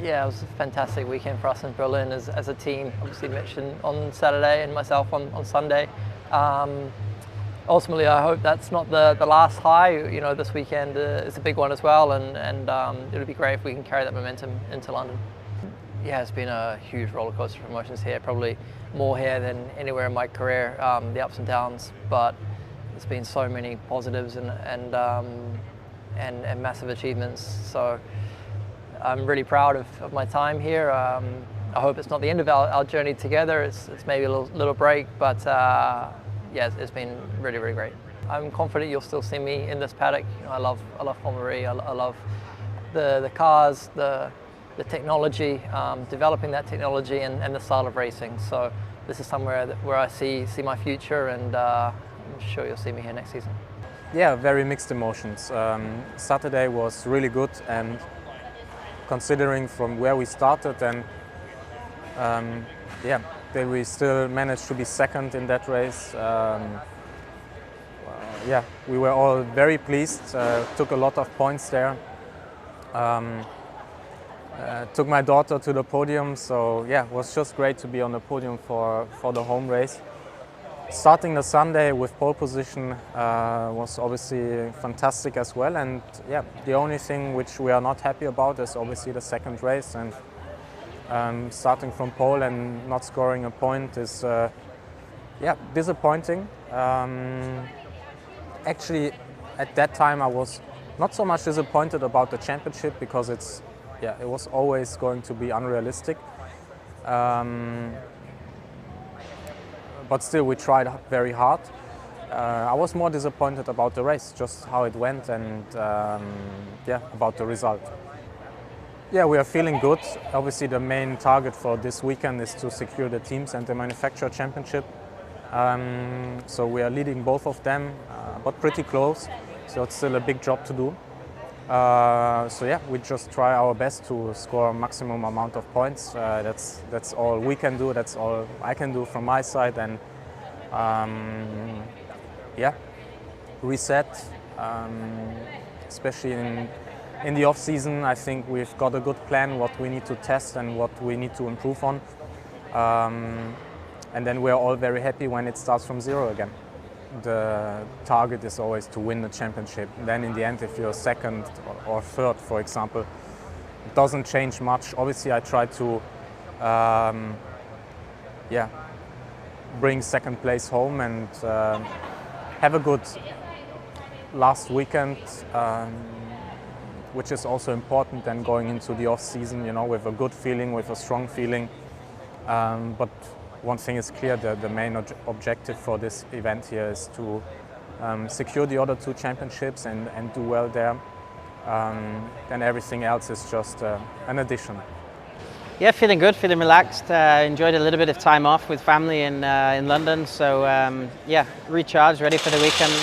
Yeah, it was a fantastic weekend for us in Berlin as a team. Obviously Mitch on Saturday and myself on Sunday. Um, Ultimately, I hope that's not the last high. You know, this weekend is a big one as well, and it would be great if we can carry that momentum into London. Yeah, it's been a huge roller coaster of emotions here, probably more here than anywhere in my career, the ups and downs, but there's been so many positives and massive achievements. So I'm really proud of my time here. I hope it's not the end of our journey together. It's maybe a little break, but yeah, it's been really, really great. I'm confident you'll still see me in this paddock. You know, I love Formula E. I love the cars, the technology, developing that technology, and the style of racing. So this is somewhere where I see my future, and I'm sure you'll see me here next season. Yeah, very mixed emotions. Saturday was really good, and considering from where we started, and yeah, that we still managed to be second in that race. Yeah, we were all very pleased. Took a lot of points there. Took my daughter to the podium, so yeah, it was just great to be on the podium for the home race. Starting the Sunday with pole position was obviously fantastic as well, and yeah, the only thing which we are not happy about is obviously the second race, and starting from pole and not scoring a point is yeah, disappointing. Actually, at that time I was not so much disappointed about the championship, because it was always going to be unrealistic. But still, we tried very hard. I was more disappointed about the race, just how it went, and yeah, about the result. Yeah, we are feeling good. Obviously, the main target for this weekend is to secure the teams and the manufacturer championship. So we are leading both of them, but pretty close. So it's still a big job to do. So yeah, we just try our best to score a maximum amount of points. That's all we can do. That's all I can do from my side, and yeah, reset. Especially in the off season, I think we've got a good plan what we need to test and what we need to improve on. And then we're all very happy when it starts from zero again. The target is always to win the championship. Then in the end, if you're second or third, for example, it doesn't change much. Obviously, I try to yeah, bring second place home and have a good last weekend, which is also important then going into the off season, you know, with a good feeling, with a strong feeling. But one thing is clear, the main objective for this event here is to secure the other two championships and do well there. And everything else is just an addition. Yeah, feeling good, feeling relaxed. Enjoyed a little bit of time off with family in London. So yeah, recharged, ready for the weekend.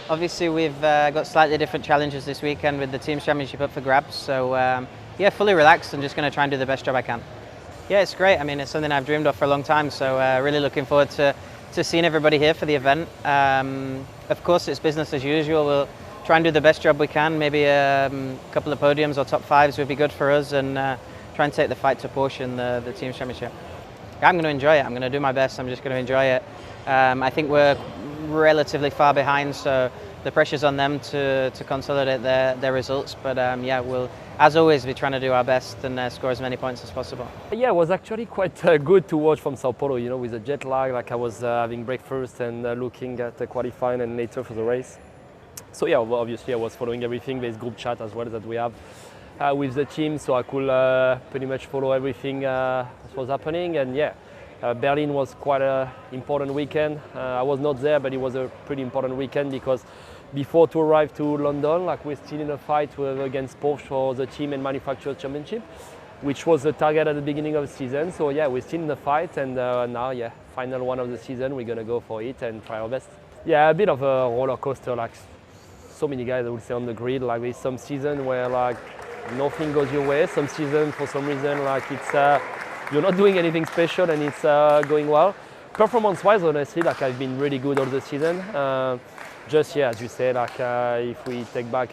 Obviously, we've got slightly different challenges this weekend with the Teams Championship up for grabs. So yeah, fully relaxed and just going to try and do the best job I can. Yeah, it's great. I mean, it's something I've dreamed of for a long time, so really looking forward to seeing everybody here for the event. Of course, it's business as usual. We'll try and do the best job we can. Maybe a couple of podiums or top fives would be good for us, and try and take the fight to Porsche in the Teams Championship. I'm going to enjoy it. I'm going to do my best. I'm just going to enjoy it. I think we're relatively far behind, so the pressure's on them to consolidate their results. But yeah, we'll, as always, be trying to do our best and score as many points as possible. Yeah, it was actually quite good to watch from Sao Paulo, you know, with the jet lag. Like I was having breakfast and looking at the qualifying and later for the race. So yeah, well, obviously I was following everything. There's group chat as well that we have with the team, so I could pretty much follow everything that was happening. And yeah, Berlin was quite an important weekend. I was not there, but it was a pretty important weekend because before to arrive to London, like we're still in a fight against Porsche for the team and manufacturers championship, which was the target at the beginning of the season. So yeah, we're still in the fight, and now yeah, final one of the season, we're gonna go for it and try our best. Yeah, a bit of a roller coaster, like so many guys I would say on the grid. Like there's some season where like nothing goes your way. Some season for some reason like it's you're not doing anything special and it's going well. Performance-wise, honestly, like I've been really good all the season. Just yeah, as you say, like if we take back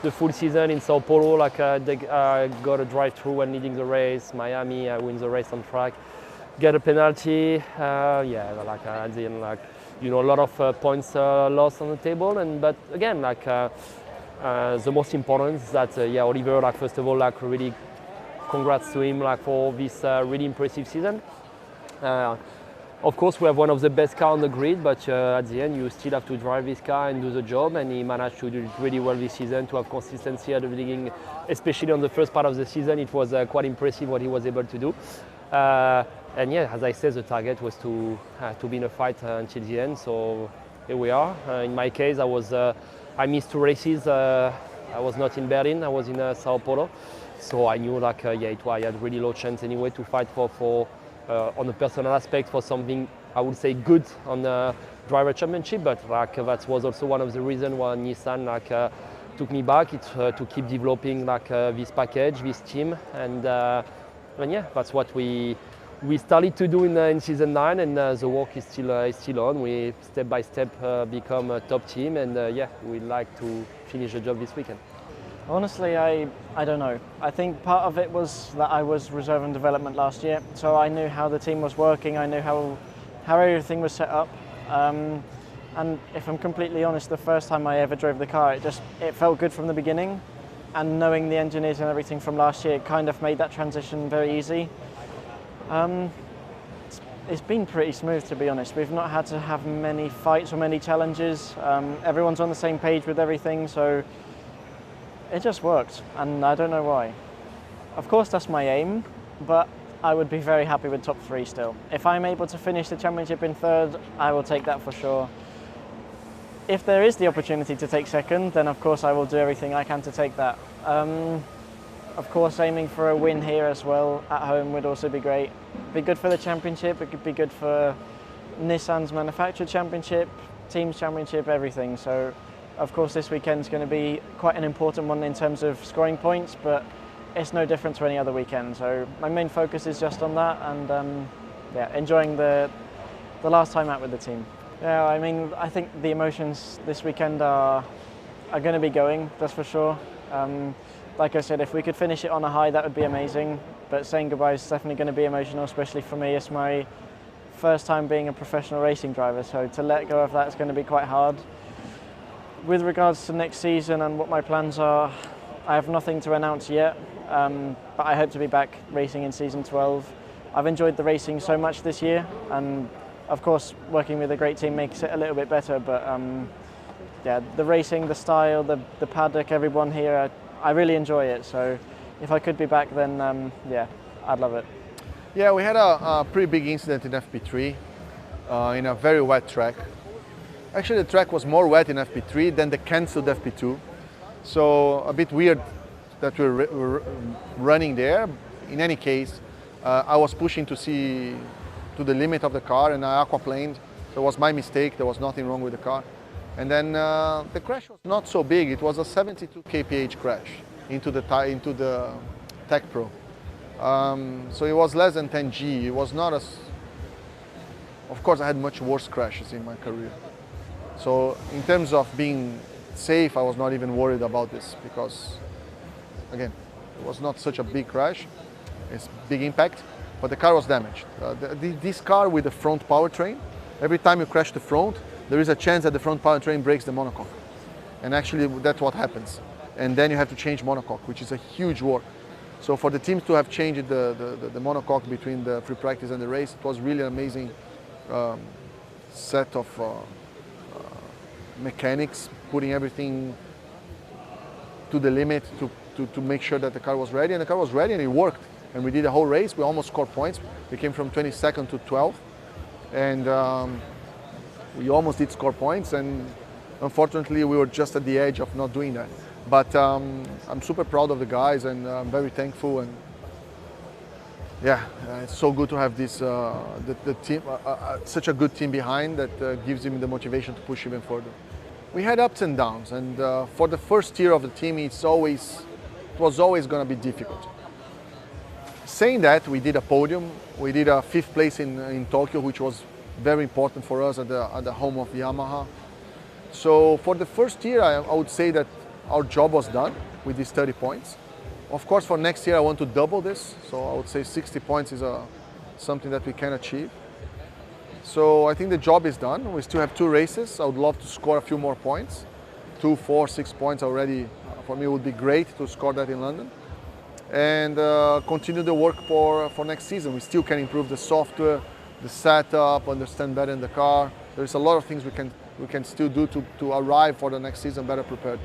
the full season in Sao Paulo. Like they got a drive through when leading the race. Miami, I win the race on track, get a penalty. Yeah, like at the end, like a lot of points lost on the table. But again, like the most important is that Oliver, like first of all, like really congrats to him like for this really impressive season. Of course, we have one of the best cars on the grid, but at the end, you still have to drive this car and do the job. And he managed to do it really well this season, to have consistency at the beginning, especially on the first part of the season. It was quite impressive what he was able to do. And yeah, as I said, the target was to be in a fight until the end. So here we are. In my case, I missed 2 races. I was not in Berlin. I was in Sao Paulo. So I knew like I had really low chance anyway to fight for on a personal aspect for something I would say good on the driver championship, but like that was also one of the reasons why Nissan took me back. It's to keep developing this package, this team, and yeah, that's what we started to do in season 9, and the work is still on. We step by step become a top team, and yeah, we'd like to finish the job this weekend. Honestly, I don't know. I think part of it was that I was reserve and development last year, so I knew how the team was working, I knew how everything was set up. And if I'm completely honest, the first time I ever drove the car, it felt good from the beginning. And knowing the engineers and everything from last year, it kind of made that transition very easy. It's been pretty smooth, to be honest. We've not had to have many fights or many challenges. Everyone's on the same page with everything, so it just worked, and I don't know why. Of course, that's my aim, but I would be very happy with top 3 still. If I'm able to finish the championship in 3rd, I will take that for sure. If there is the opportunity to take 2nd, then of course I will do everything I can to take that. Of course, aiming for a win here as well at home would also be great. Be good for the championship, it could be good for Nissan's manufactured championship, teams championship, everything. So of course this weekend's going to be quite an important one in terms of scoring points, but it's no different to any other weekend. So my main focus is just on that, and yeah, enjoying the last time out with the team. Yeah, I mean, I think the emotions this weekend are going to be going, that's for sure. Like I said, if we could finish it on a high, that would be amazing. But saying goodbye is definitely going to be emotional, especially for me. It's my first time being a professional racing driver, so to let go of that is going to be quite hard. With regards to next season and what my plans are, I have nothing to announce yet, but I hope to be back racing in season 12. I've enjoyed the racing so much this year, and of course working with a great team makes it a little bit better, but yeah, the racing, the style, the paddock, everyone here, I really enjoy it. So if I could be back, then yeah, I'd love it. Yeah, we had a pretty big incident in FP3 in a very wet track. Actually, the track was more wet in FP3 than the cancelled FP2. So a bit weird that we're running there. In any case, I was pushing to the limit of the car, and I aquaplaned. So it was my mistake. There was nothing wrong with the car. And then the crash was not so big. It was a 72 kph crash into the Tech Pro. So it was less than 10 G. It was not as... Of course, I had much worse crashes in my career. So in terms of being safe, I was not even worried about this because, again, it was not such a big crash. It's big impact, but the car was damaged. This car with the front powertrain, every time you crash the front, there is a chance that the front powertrain breaks the monocoque. And actually, that's what happens. And then you have to change monocoque, which is a huge work. So for the teams to have changed the monocoque between the free practice and the race, it was really an amazing set of mechanics, putting everything to the limit to make sure that the car was ready. And the car was ready and it worked. And we did a whole race. We almost scored points. We came from 22nd to 12th. And we almost did score points. And unfortunately, we were just at the edge of not doing that. But I'm super proud of the guys, and I'm very thankful. And yeah, it's so good to have this the team, such a good team behind that gives him the motivation to push even further. We had ups and downs, and for the first year of the team, it was always going to be difficult. Saying that, we did a podium. We did a 5th place in Tokyo, which was very important for us at the home of Yamaha. So for the first year, I would say that our job was done with these 30 points. Of course, for next year, I want to double this. So I would say 60 points is something that we can achieve. So I think the job is done. We still have 2 races. I would love to score a few more points. 2, 4, 6 points already, for me, would be great to score that in London. And continue the work for next season. We still can improve the software, the setup, understand better in the car. There's a lot of things we can still do to arrive for the next season better prepared.